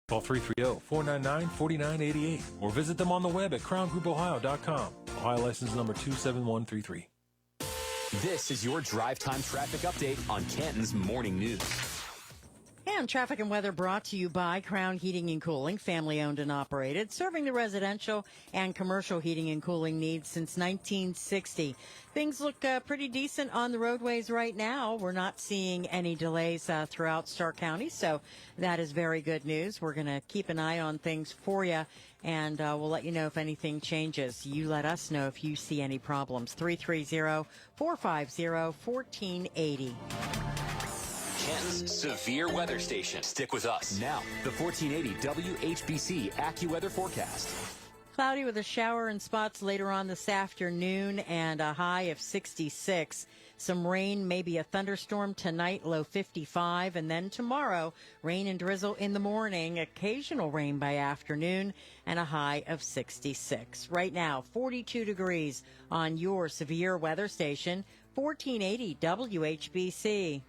Call 330-499-4988 or visit them on the web at crowngroupohio.com. Ohio license number 27133. This is your Drive Time Traffic Update on Canton's Morning News. And traffic and weather brought to you by Crown Heating and Cooling, family owned and operated, serving the residential and commercial heating and cooling needs since 1960. Things look pretty decent on the roadways right now. We're not seeing any delays throughout Stark County, so that is very good news. We're going to keep an eye on things for you, and we'll let you know if anything changes. You let us know if you see any problems. 330-450-1480. Canton's severe weather station. Stick with us. Now, the 1480 WHBC AccuWeather forecast. Cloudy with a shower in spots later on this afternoon and a high of 66. Some rain, maybe a thunderstorm tonight, low 55. And then tomorrow, rain and drizzle in the morning, occasional rain by afternoon, and a high of 66. Right now, 42 degrees on your severe weather station, 1480 WHBC.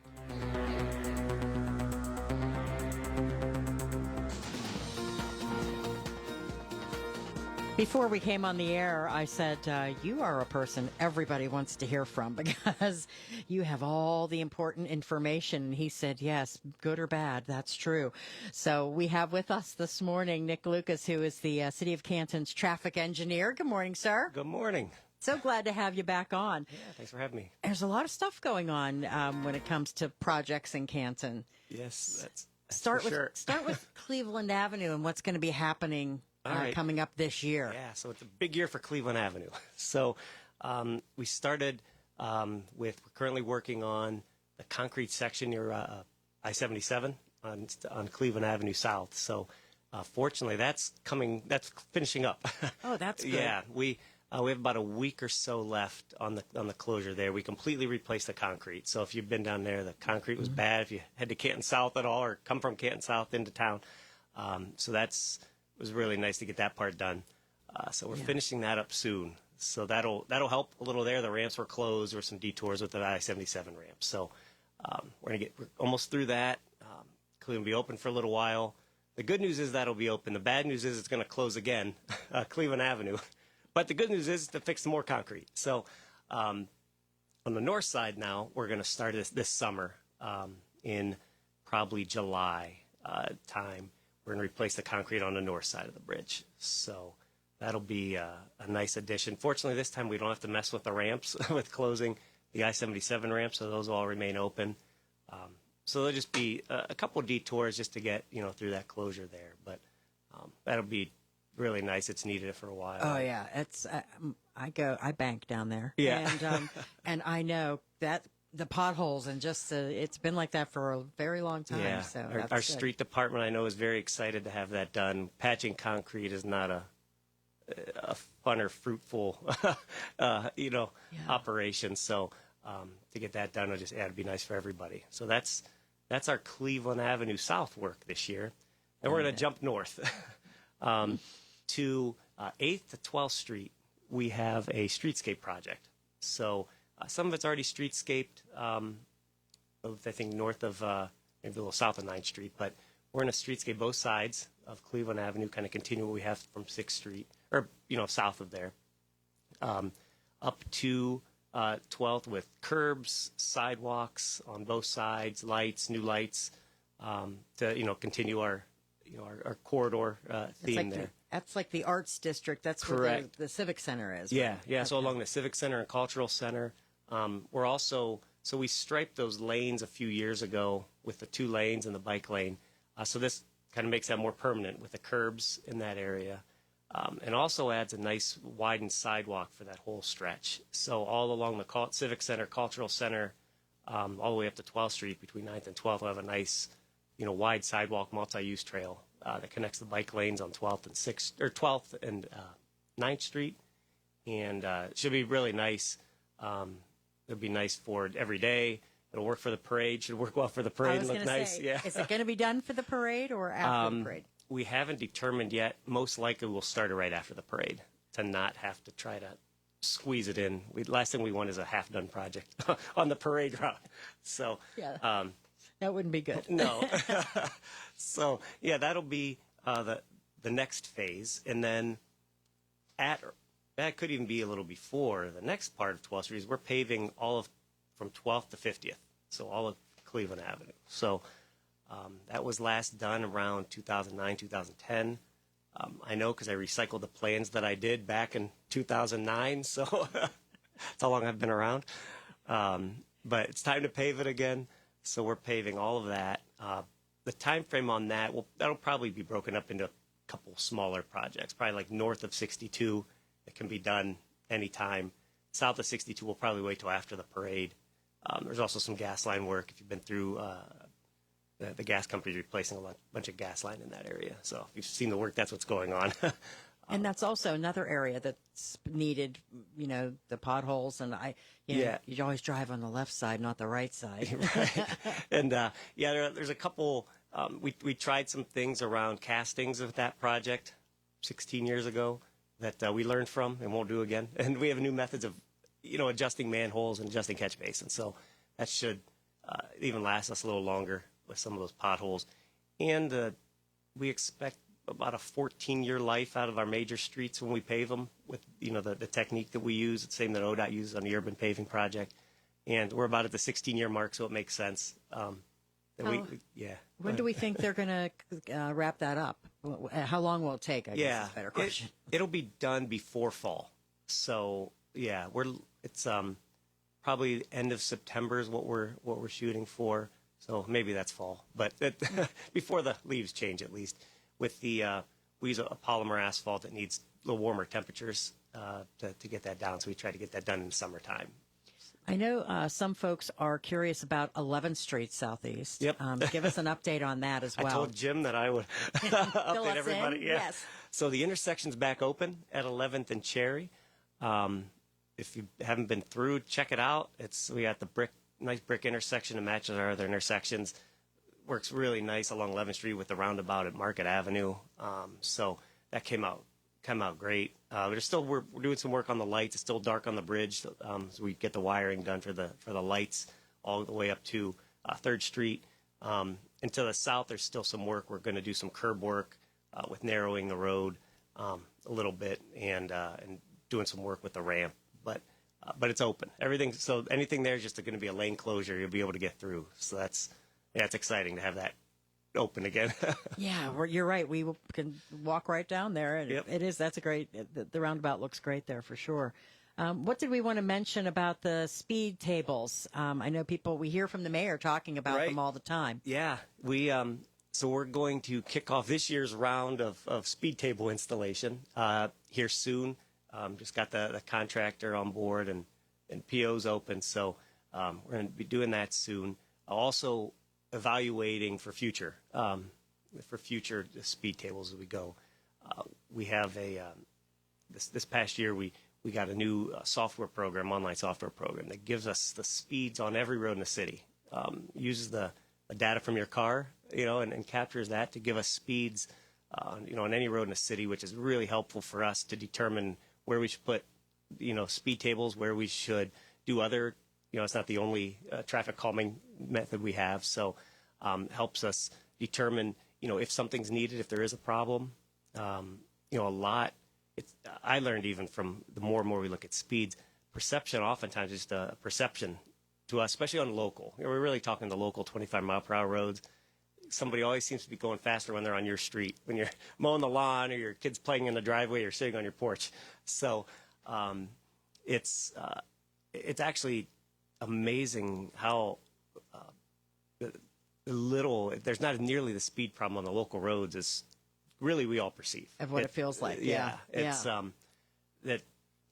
Before we came on the air, I said, you are a person everybody wants to hear from because you have all the important information. And he said, yes, good or bad, that's true. So we have with us this morning Nick Loukas, who is the City of Canton's traffic engineer. Good morning, sir. Good morning. So glad to have you back on. Yeah, thanks for having me. There's a lot of stuff going on when it comes to projects in Canton. Yes, that's start for with sure. Start with Cleveland Avenue and what's going to be happening coming up this year. Yeah, so it's a big year for Cleveland Avenue. So we started we're currently working on the concrete section near I-77 on Cleveland Avenue South. So fortunately, that's finishing up. Oh, that's good. Yeah, we have about a week or so left on the closure there. We completely replaced the concrete. So if you've been down there, the concrete was bad. If you head to Canton South at all or come from Canton South into town, so it was really nice to get that part done. So we're finishing that up soon. So that'll help a little there. The ramps were closed. There were some detours with the I-77 ramp. So we're almost through that. Cleveland will be open for a little while. The good news is that'll be open. The bad news is it's going to close again, Cleveland Avenue. But the good news is to fix more concrete. So on the north side now, we're going to start this summer in probably July time. We're going to replace the concrete on the north side of the bridge. So that'll be a nice addition. Fortunately, this time we don't have to mess with the ramps with closing the I-77 ramp, so those will all remain open. So there'll just be a couple of detours just to get through that closure there. But that'll be really nice. It's needed for a while. Oh yeah, it's I bank down there. Yeah, and I know that. The potholes and just it's been like that for a very long time. Yeah, so our street department I know is very excited to have that done. Patching concrete is not a fun or fruitful operation. So to get that done, it'd be nice for everybody. So that's our Cleveland Avenue South work this year. And we're going to jump north to 8th to 12th Street. We have a streetscape project. So some of it's already streetscaped, I think north of, maybe a little south of 9th Street, but we're in a streetscape both sides of Cleveland Avenue, kind of continue what we have from 6th Street, or, south of there, up to 12th with curbs, sidewalks on both sides, lights, new lights, to, continue our corridor theme there. That's like the arts district. That's correct. Where the Civic Center is. Yeah, right? yeah. Okay. So along the Civic Center and Cultural Center, we're also we striped those lanes a few years ago with the 2 lanes and the bike lane. So this kind of makes that more permanent with the curbs in that area, and also adds a nice widened sidewalk for that whole stretch. So all along the Civic Center, Cultural Center, all the way up to 12th Street between 9th and 12th, we'll have a nice, wide sidewalk, multi-use trail that connects the bike lanes on 12th and 6th or 12th and 9th Street, and it should be really nice. It'll be nice for every day. It'll work for the parade. Should work well for the parade and look nice. Yeah. Is it going to be done for the parade or after the parade? We haven't determined yet. Most likely, we'll start it right after the parade to not have to try to squeeze it in. Last thing we want is a half-done project on the parade route. So yeah. That wouldn't be good. No. So, yeah, that'll be the next phase, and then that could even be a little before the next part of 12th Street is we're paving all of from 12th to 50th, so all of Cleveland Avenue. So that was last done around 2009, 2010. I know because I recycled the plans that I did back in 2009, so that's how long I've been around. But it's time to pave it again, so we're paving all of that. The time frame on that, that'll probably be broken up into a couple smaller projects, probably like north of 62. It can be done anytime. South of 62, we'll probably wait till after the parade. There's also some gas line work. If you've been through, the gas company's replacing a bunch of gas line in that area. So if you've seen the work, that's what's going on. And that's also another area that's needed, the potholes. And you always drive on the left side, not the right side. Right. And there's a couple. We tried some things around castings of that project 16 years ago that we learned from and won't do again. And we have new methods of, adjusting manholes and adjusting catch basins. So that should even last us a little longer with some of those potholes. And we expect about a 14-year life out of our major streets when we pave them with, the technique that we use, the same that ODOT uses on the urban paving project. And we're about at the 16-year mark, so it makes sense. When do we think they're going to wrap that up? How long will it take? I guess is a better question. It'll be done before fall. So it's probably end of September is what we're shooting for. So maybe that's fall, but before the leaves change at least. With we use a polymer asphalt that needs a little warmer temperatures to get that down. So we try to get that done in the summertime. I know some folks are curious about 11th Street Southeast. Yep. Give us an update on that as well. I told Jim that I would update everybody. Yeah. Yes. So the intersection's back open at 11th and Cherry. If you haven't been through, check it out. We got the nice brick intersection that matches our other intersections. Works really nice along 11th Street with the roundabout at Market Avenue. So that came out great. We're doing some work on the lights. It's still dark on the bridge, so we get the wiring done for the lights all the way up to 3rd Street. And to the south, there's still some work. We're going to do some curb work with narrowing the road a little bit and doing some work with the ramp. But it's open. So anything there is just going to be a lane closure. You'll be able to get through. So it's exciting to have that open again. Yeah, you're right. We can walk right down there. And Yep. It is. That's a great. The roundabout looks great there for sure. What did we want to mention about the speed tables? I know we hear from the mayor talking about them all the time. Yeah, so we're going to kick off this year's round of speed table installation here soon. Just got the contractor on board and PO's open, so we're going to be doing that soon. Also evaluating for future speed tables as we go. We have this past year we got a new software program, online software program that gives us the speeds on every road in the city. Uses the data from your car, and captures that to give us speeds, on any road in the city, which is really helpful for us to determine where we should put, speed tables, where we should do other, it's not the only traffic calming method we have. So helps us determine, if something's needed, if there is a problem. A lot. I learned even from the more and more we look at speeds, perception oftentimes is the perception to us, especially on local. We're really talking the local 25-mile-per-hour roads. Somebody always seems to be going faster when they're on your street, when you're mowing the lawn or your kid's playing in the driveway or sitting on your porch. So it's actually amazing how there's not nearly the speed problem on the local roads as really we all perceive. Of what it feels like. Yeah. It's that,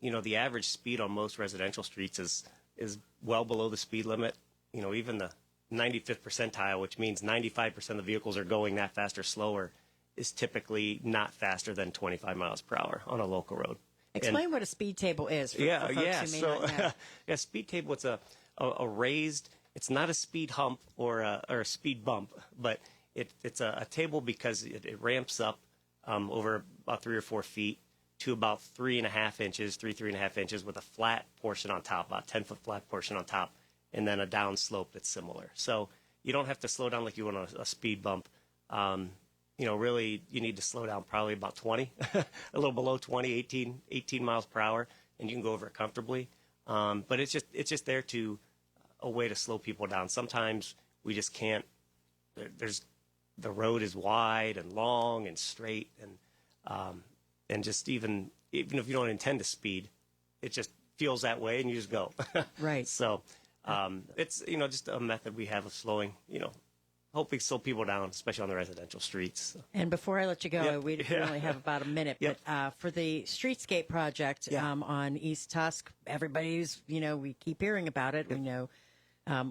the average speed on most residential streets is well below the speed limit. Even the 95th percentile, which means 95% of the vehicles are going that fast or slower, is typically not faster than 25 miles per hour on a local road. Explain what a speed table is for folks who may not know. Yeah, speed table, it's a raised, it's not a speed hump or a speed bump, but it's a table because it ramps up over about 3 or 4 feet to about 3.5 inches with a flat portion on top, about 10-foot flat portion on top, and then a down slope that's similar. So you don't have to slow down like you would on a speed bump. really you need to slow down probably about 20, a little below 20, 18 miles per hour, and you can go over it comfortably. But it's just there to a way to slow people down. Sometimes we just can't. The road is wide and long and straight, and just even if you don't intend to speed, it just feels that way, and you just go. Right. So it's just a method we have of slowing, hopefully slow people down, especially on the residential streets. So. And before I let you go, Yep. we only have about a minute, Yep. but for the streetscape project on East Tusk, everybody's, we keep hearing about it. Yep. We know.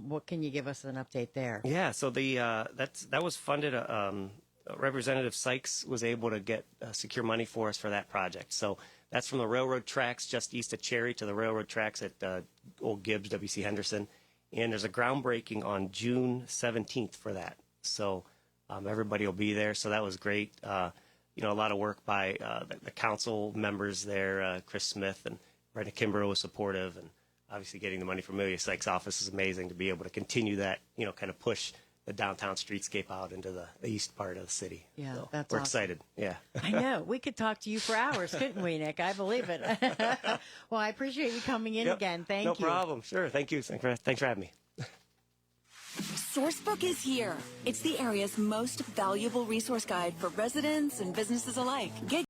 What can you give us an update there? Yeah, so that was funded. Representative Sykes was able to get secure money for us for that project. So that's from the railroad tracks just east of Cherry to the railroad tracks at Old Gibbs, W.C. Henderson. And there's a groundbreaking on June 17th for that. So everybody will be there. So that was great. A lot of work by the council members there. Chris Smith and Brenda Kimbrough was supportive. And obviously getting the money from Amelia Sykes' office is amazing to be able to continue that, kind of push the downtown streetscape out into the east part of the city. Yeah, so that's we're awesome. excited. Yeah. I know. We could talk to you for hours, couldn't we, Nick? I believe it. Well, I appreciate you coming in again. Thank you. No problem. Sure. Thank you. Thanks for having me. Sourcebook is here. It's the area's most valuable resource guide for residents and businesses alike. Get